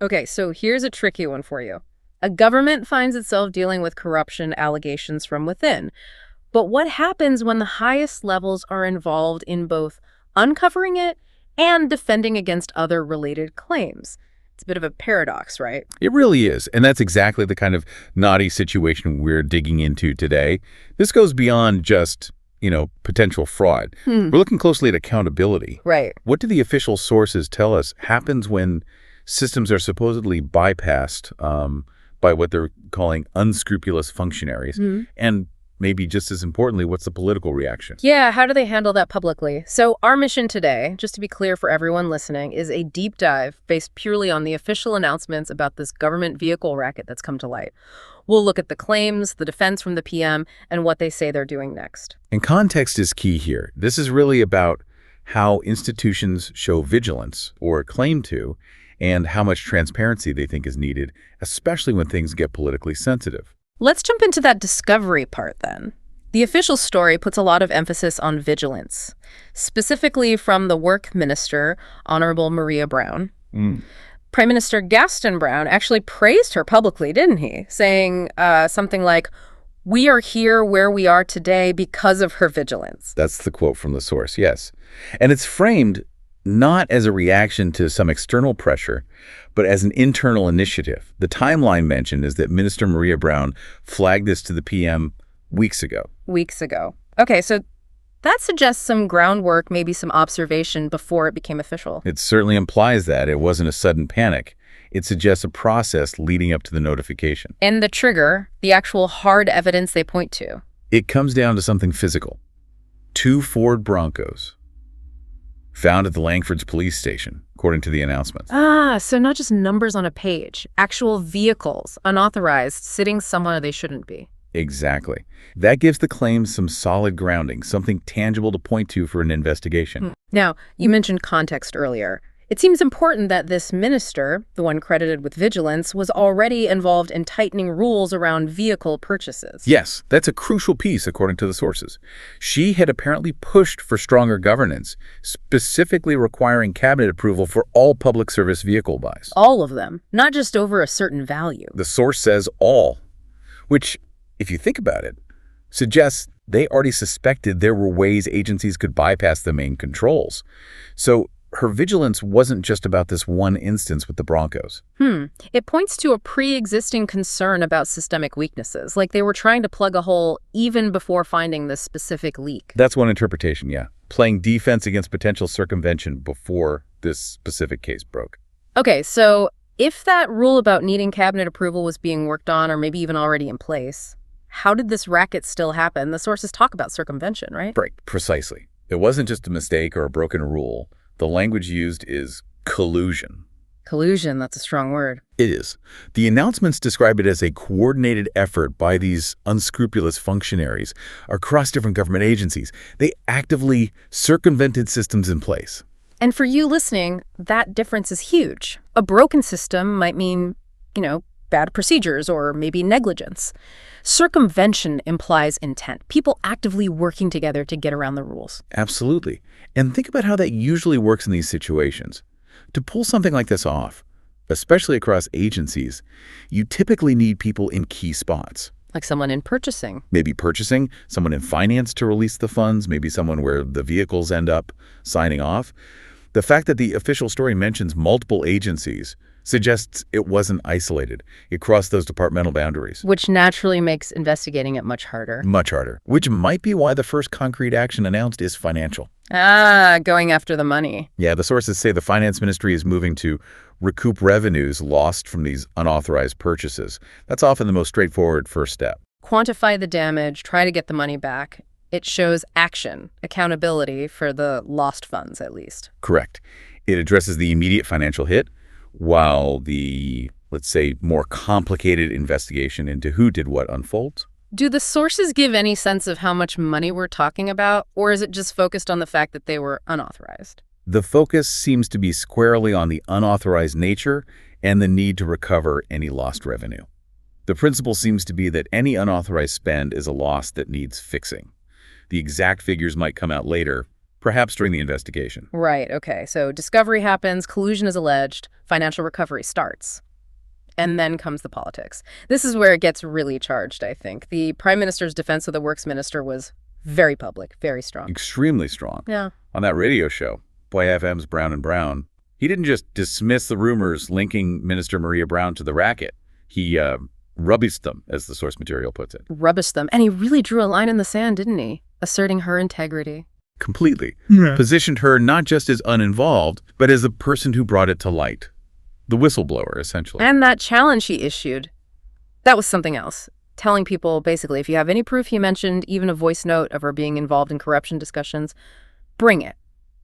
Okay, so here's a tricky one for you. A government finds itself dealing with corruption allegations from within. But what happens when the highest levels are involved in both uncovering it and defending against other related claims? It's a bit of a paradox, right? It really is, and that's exactly the kind of knotty situation we're digging into today. This goes beyond just, potential fraud. We're looking closely at accountability. Right. What do the official sources tell us happens when systems are supposedly bypassed by what they're calling unscrupulous functionaries? And maybe just as importantly, what's the political reaction? Yeah, how do they handle that publicly? So our mission today, just to be clear for everyone listening, is a deep dive based purely on the official announcements about this government vehicle racket that's come to light. We'll look at the claims, the defense from the PM, and what they say they're doing next. And context is key here. This is really about how institutions show vigilance, or claim to, and how much transparency they think is needed, especially when things get politically sensitive. Let's jump into that discovery part then. The official story puts a lot of emphasis on vigilance, specifically from the Work Minister, Honorable Maria Browne. Prime Minister Gaston Browne actually praised her publicly, didn't he? Saying something like, "We are here where we are today because of her vigilance." That's the quote from the source, yes. And it's framed not as a reaction to some external pressure, but as an internal initiative. The timeline mentioned is that Minister Maria Browne flagged this to the PM weeks ago. Weeks ago. Okay, so that suggests some groundwork, maybe some observation before it became official. It certainly implies that. It wasn't a sudden panic. It suggests a process leading up to the notification. And the trigger, the actual hard evidence they point to. It comes down to something physical. 2 Ford Broncos found at the Langford's police station, according to the announcements. So not just numbers on a page, actual vehicles, unauthorized, sitting somewhere they shouldn't be. Exactly. That gives the claims some solid grounding, something tangible to point to for an investigation. Now, you mentioned context earlier. It seems important that this minister, the one credited with vigilance, was already involved in tightening rules around vehicle purchases. Yes, that's a crucial piece, according to the sources. She had apparently pushed for stronger governance, specifically requiring cabinet approval for all public service vehicle buys. All of them, not just over a certain value. The source says all, which, if you think about it, suggests they already suspected there were ways agencies could bypass the main controls. So her vigilance wasn't just about this one instance with the Broncos. It points to a pre-existing concern about systemic weaknesses, like they were trying to plug a hole even before finding this specific leak. That's one interpretation, yeah. Playing defense against potential circumvention before this specific case broke. Okay, so if that rule about needing cabinet approval was being worked on or maybe even already in place, how did this racket still happen? The sources talk about circumvention, right? Right, precisely. It wasn't just a mistake or a broken rule. The language used is collusion. Collusion, that's a strong word. It is. The announcements describe it as a coordinated effort by these unscrupulous functionaries across different government agencies. They actively circumvented systems in place. And for you listening, that difference is huge. A broken system might mean, bad procedures or maybe negligence. Circumvention implies intent, people actively working together to get around the rules. Absolutely. And think about how that usually works in these situations. To pull something like this off, especially across agencies, you typically need people in key spots. Like someone in purchasing. Maybe purchasing, someone in finance to release the funds, maybe someone where the vehicles end up signing off. The fact that the official story mentions multiple agencies suggests it wasn't isolated. It crossed those departmental boundaries. Which naturally makes investigating it much harder. Much harder. Which might be why the first concrete action announced is financial. Going after the money. Yeah, the sources say the finance ministry is moving to recoup revenues lost from these unauthorized purchases. That's often the most straightforward first step. Quantify the damage, try to get the money back. It shows action, accountability for the lost funds, at least. Correct. It addresses the immediate financial hit, while the, let's say, more complicated investigation into who did what unfolds. Do the sources give any sense of how much money we're talking about, or is it just focused on the fact that they were unauthorized? The focus seems to be squarely on the unauthorized nature and the need to recover any lost revenue. The principle seems to be that any unauthorized spend is a loss that needs fixing. The exact figures might come out later, perhaps during the investigation. Right, okay. So discovery happens, collusion is alleged, financial recovery starts. And then comes the politics. This is where it gets really charged, I think. The Prime Minister's defense of the Works Minister was very public, very strong. Extremely strong. Yeah. On that radio show, Boy FM's Browne and Browne, he didn't just dismiss the rumors linking Minister Maria Browne to the racket. He rubbished them, as the source material puts it. Rubbished them. And he really drew a line in the sand, didn't he? Asserting her integrity. Completely. Yeah. Positioned her not just as uninvolved, but as the person who brought it to light. The whistleblower, essentially. And that challenge he issued, that was something else. Telling people, basically, if you have any proof he mentioned, even a voice note of her being involved in corruption discussions, bring it.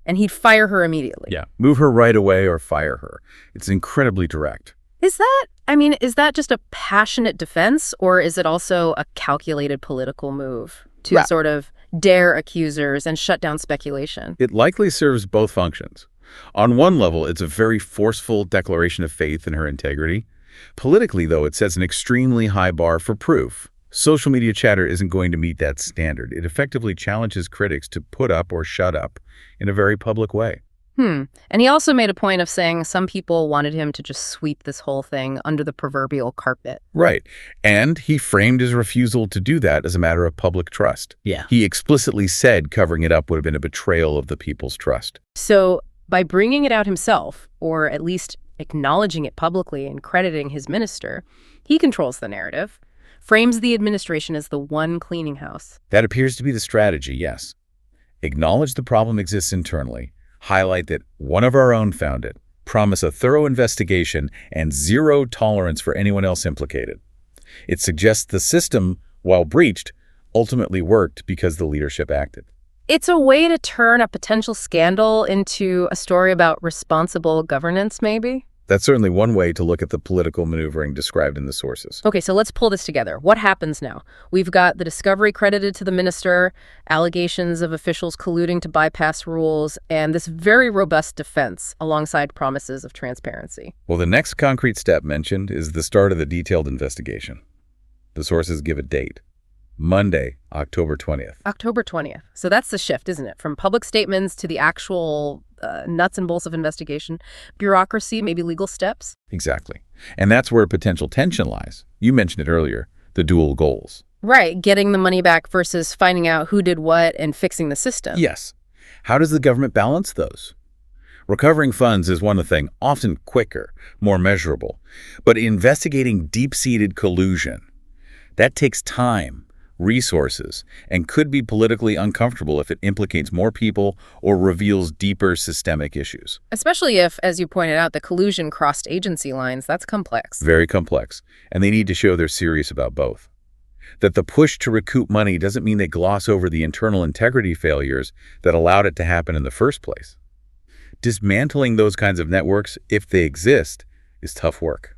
And he'd fire her immediately. Yeah. Move her right away or fire her. It's incredibly direct. Is that just a passionate defense, or is it also a calculated political move to sort of dare accusers and shut down speculation? It likely serves both functions. On one level, it's a very forceful declaration of faith in her integrity. Politically, though, it sets an extremely high bar for proof. Social media chatter isn't going to meet that standard. It effectively challenges critics to put up or shut up in a very public way. And he also made a point of saying some people wanted him to just sweep this whole thing under the proverbial carpet. Right. And he framed his refusal to do that as a matter of public trust. Yeah. He explicitly said covering it up would have been a betrayal of the people's trust. So by bringing it out himself, or at least acknowledging it publicly and crediting his minister, he controls the narrative, frames the administration as the one cleaning house. That appears to be the strategy, yes. Acknowledge the problem exists internally, highlight that one of our own found it, promise a thorough investigation, and zero tolerance for anyone else implicated. It suggests the system, while breached, ultimately worked because the leadership acted. It's a way to turn a potential scandal into a story about responsible governance, maybe? That's certainly one way to look at the political maneuvering described in the sources. Okay, so let's pull this together. What happens now? We've got the discovery credited to the minister, allegations of officials colluding to bypass rules, and this very robust defense alongside promises of transparency. Well, the next concrete step mentioned is the start of the detailed investigation. The sources give a date. Monday, October 20th. October 20th. So that's the shift, isn't it? From public statements to the actual nuts and bolts of investigation, bureaucracy, maybe legal steps. Exactly. And that's where potential tension lies. You mentioned it earlier, the dual goals. Right, getting the money back versus finding out who did what and fixing the system. Yes. How does the government balance those? Recovering funds is one thing, often quicker, more measurable. But investigating deep-seated collusion, that takes time, resources, and could be politically uncomfortable if it implicates more people or reveals deeper systemic issues. Especially if, as you pointed out, the collusion crossed agency lines. That's complex. Very complex, and they need to show they're serious about both. That the push to recoup money doesn't mean they gloss over the internal integrity failures that allowed it to happen in the first place. Dismantling those kinds of networks, if they exist, is tough work.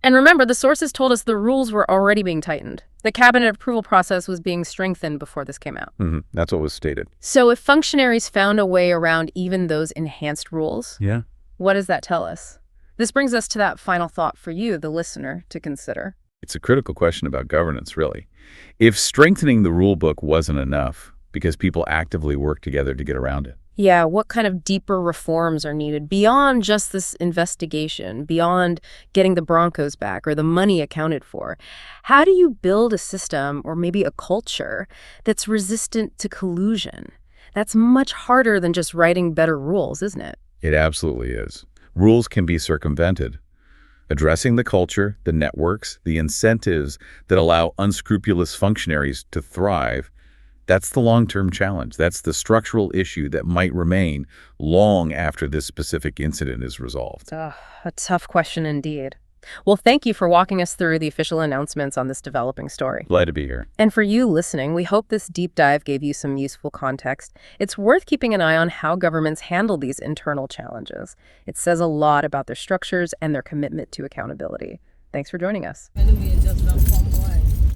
And remember, the sources told us the rules were already being tightened. The cabinet approval process was being strengthened before this came out. That's what was stated. So if functionaries found a way around even those enhanced rules, what does that tell us? This brings us to that final thought for you, the listener, to consider. It's a critical question about governance, really. If strengthening the rule book wasn't enough, because people actively work together to get around it. Yeah, what kind of deeper reforms are needed beyond just this investigation, beyond getting the Broncos back or the money accounted for? How do you build a system or maybe a culture that's resistant to collusion? That's much harder than just writing better rules, isn't it? It absolutely is. Rules can be circumvented. Addressing the culture, the networks, the incentives that allow unscrupulous functionaries to thrive, that's the long-term challenge. That's the structural issue that might remain long after this specific incident is resolved. A tough question indeed. Well, thank you for walking us through the official announcements on this developing story. Glad to be here. And for you listening, we hope this deep dive gave you some useful context. It's worth keeping an eye on how governments handle these internal challenges. It says a lot about their structures and their commitment to accountability. Thanks for joining us.